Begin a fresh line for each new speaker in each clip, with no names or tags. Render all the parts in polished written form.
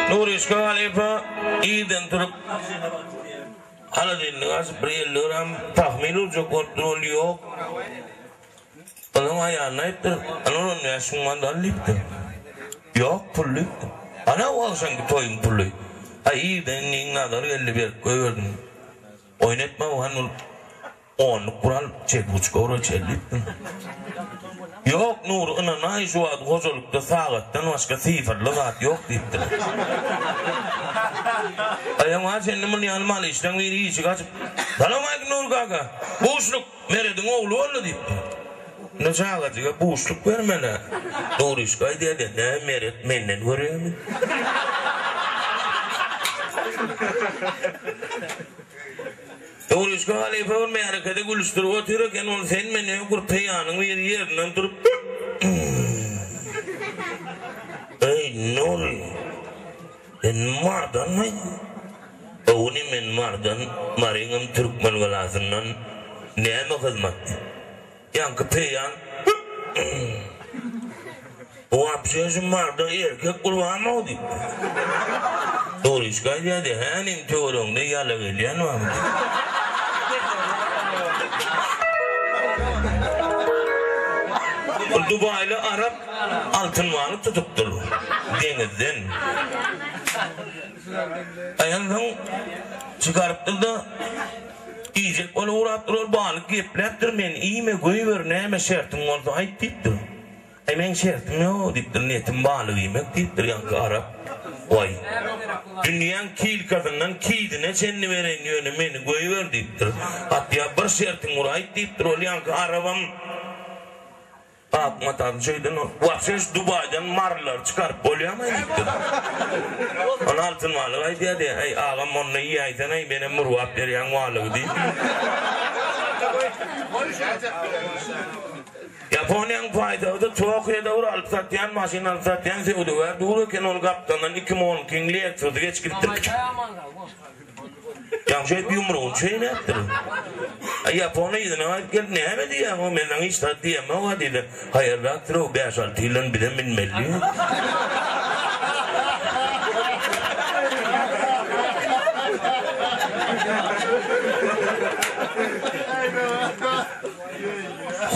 Nuriska Halifa iden turup Aladin'in Brilleram tahminu çok kontrol yok. Onun ayağına ettir. Onun yaşından lipti. Yok pullu. Ana olsan ki toyun pullu. Iden ninnadan 51 koyurdun. Oynatma hanul 10 kural çekbuçuk euro çelliptin. Yok nur ana şu ad hozulukta sağattan başka sıfırlık yok diptir. Ayağıma senin yanıma işten biri işi kaçıp Dalamayk nur kaka boşluk veredin oğlu oldu diptir. Ne çağatıga boşluk vermene. Nur işkay dedi ne meret menden veriyor mu? Nur işkay Halifa olmayan kede gülüştürüp otururken onu sen mene kurtayanın bir yerinden durup Ey Nuri en mardan mı? Oğuni men mardan maringam Türkmen galasından neyme hizmet yankı peyan o apşeşin mardan erkek kurbanı oldu Nuri işgal dedi henim teorunda yala geliyen var mı? Dubai'li Arap altın malı tutuktur denizden. Ayağından çıkarıp da yiyecek onu uğrattırır balık yepleptir ben iyi mi koyuver neyme şertim oldu ayıp deyiptir. Hemen şertim yok deyiptir niyetim balık yemek deyiptir yankı Arap. Vay. Dünyanın kiil kadından kiidine çenni veren yönü beni koyuver deyiptir. Hatta bir şertim uğrayıp deyiptir ol yankı Arabam. Akmatan şeyden vapşeş Dubai'den marlar çıkarıp bolyamayın gitti. Onun altın malı ay diye ay ağam onunla iyi aysan ay benim murvap veriyen malı değil. Japonya'nın faydalı çok yerde uğra alıp satayan maşin alıp satayan sevdi var. Dururken ol kaptandan 2010 kingliye ettirdi geç gittik. Yani şey bir yumruğun şey ne ettir? Japonya'ydı ne var geldi ne mi diye ama benden hiç tadı diyemem ama dedi. Hayır rahattır o 5-6 yılın bir de bilmeli.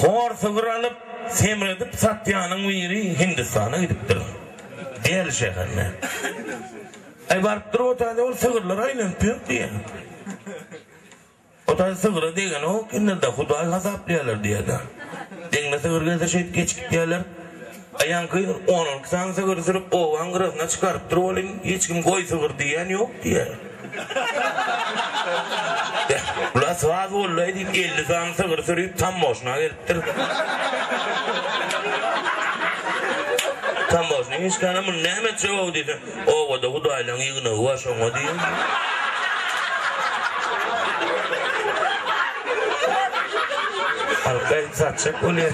Hor sıvır alıp semredip Satya'nın biri Hindistan'a gidiptir. Diğer şehrine. Ay varıptır o tane o sıvırlar aynen piyok diye. O tane sıvırı degen o kendinde Huday hazap diyorlar diye de. Dengme sıvır gelse şey geçik diyorlar. Ayağın kıyır onun kısan sıvır sürüp oğlan kırasına çıkarıptır oğlum hiç kim koy sıvır diyen yok diye. Ula sıvaz oğlaydı 50 sağın sıvır sürüp tam boşuna geliptir. Tam boşuna hiç kanımın nehmet çoğu dedi. O da Huday'la yığına ulaşan o diye. Halkayı satacak oluyor.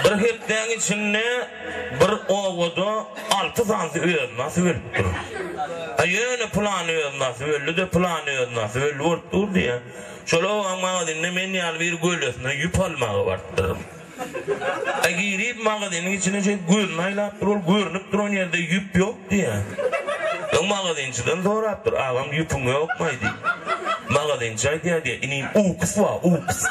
Bir hepten içinde bir oğudu 6 sansı üyed nasıl veriptir. Yeni planı üyed nasıl verili de planı üyed nasıl verili vurttur diye. Şöyle oğan mağadinle men yal bir gölesine yüp almağı varttırım. Girip mağadinin içine şey gülnaylattır ol görünüp duran yerde yüp yok diye. Mağadinçiden sorattır ağam yüpün yok maydı. Mağadinçay diye ineyim uks var uks.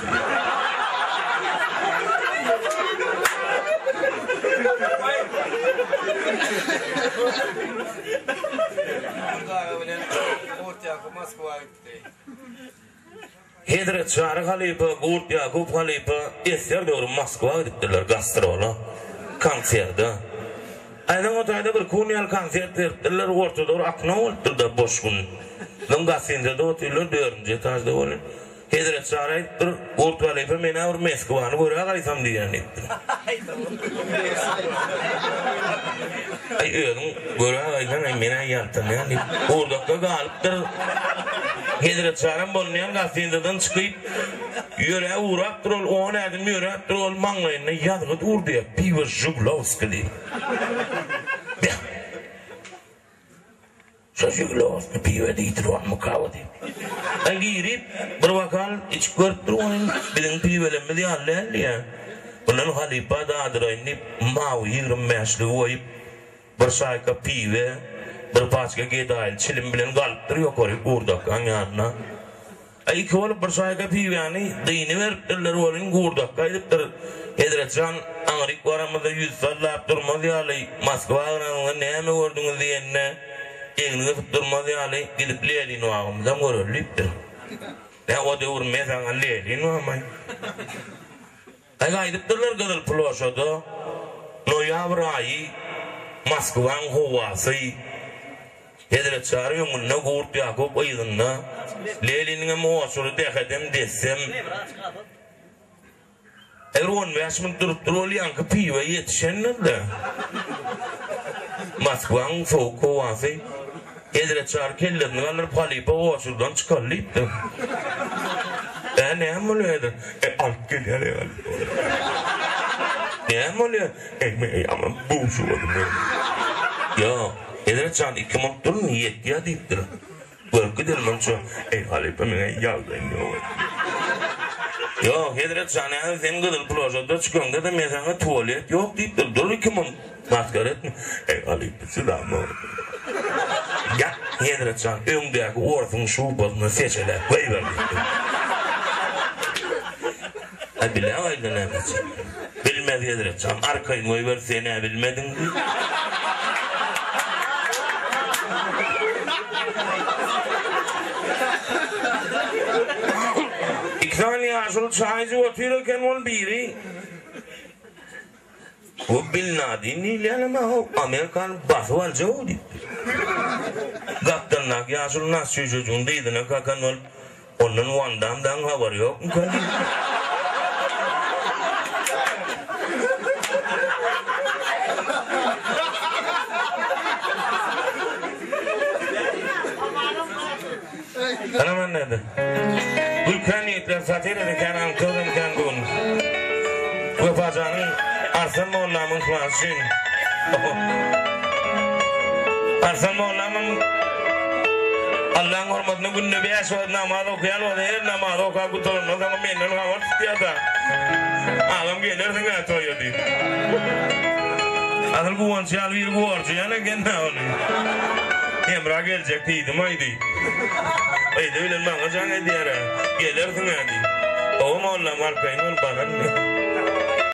Hedret Şarı Halifa, Gurt Yakup Halifa eser doğru Moskva'ya gittiler gastrola, konserde. Aynen o tayda bir kunyal konser terttiler, orta doğru akna oldu da boş gün. Lan gazetinde de oturuyor, 4. etajda olun. Hedret Şarı gittir, Gurt Halifa mena or Moskva'nı buraya kaysam diyen ettir. Ay öğün, buraya kaysan ay mena yantan yani. Oradakta galiptir. Hedret Şarı'nın bulunayan gazetindeden çıkıp yüreğe uğrap durul, o nedim yüreğe durul manglayına yadgıt uğur diye Piva Zhuglovski diye. Şu Zhuglovski Piva deytir o mukava diye. Ben girip bir bakal iç görüp durun, bilin Piva lemme diye halleyen diye. Bunun halipa da adrayni mavi 25'li oyup bir sayka pive bir paçka gedayl çilim bilen galypdyr ýokary gurdakan ýanyna. Iki olup bir sayka pive yani dini veripdirler olun gurdak gaýdypdyr. Edretcan Angrik varamyzda 100 sallap durmaz ýaly Moskwa-ga näme gördüňiz diýenne eňiniňi tutturmaz ýaly gidip Lenin wagymdan görülipdir. Ne o da urmesan Lenin wagmy. Gaýdypdyrlar Gyzyl ploşada noýabr aýy Moskwaň howasy Edretçar ýöňüne gurt ýakyp aýdynda Leniniň moşury dähedem desem Erwon väşmin durup durýan piwe ýetişende Moskwaň soğuk howasy Edretçar kellerini alyp halipa oşurdan çykalypdy. Ne oluyor? Alıp geliyor. Ne oluyor? Ama bu şu var. Ya, Edretcan 2010'da niyet ya deyiptir. Bölge delman şu, halipa mene yağdayım ya. Ya, Edretcan yani sen Gyzyl ploşada çıkanda da mesana tuvalet yok deyiptir. Dur 2010 maskar etme. Halipa silahma var. Ya, Edretcan öňdäki orfun şubasyny seçeler. Koyver deyiptir. Bile aydınlamaz. Bilmedi Edretcan. Arkayın oy versene bilmedin mi? İki tane yaşlı çaycı otururken ol biri. O bilnadin değil ama o Amerikan bası valca o deyip. Kaptanlar yaşlı nasıl çocuğun değdine kakan ol. Onun Vandam'dan haberi yok mu? Anam nerede? Gülkan niyetler satır ediken ankıldım kendun. Vefacanın Arslan Moğlam'ın klasın. Arslan Moğlam'ın Allah'ın hormatını gününü beş vakit namaz okuyan o da her namaz okuyan kutulanmaz ama memnun havar tutuyada. Ağam gelirsin ya toyu deyip. Asıl kuvançı al bir kuvarçı yana kendine onu. Emrah gelecek deydim aydı. Aydı öyle bana can ediyara. Gelirsin ya deyip. Oğum Allah'ım arkayın ol bana ne?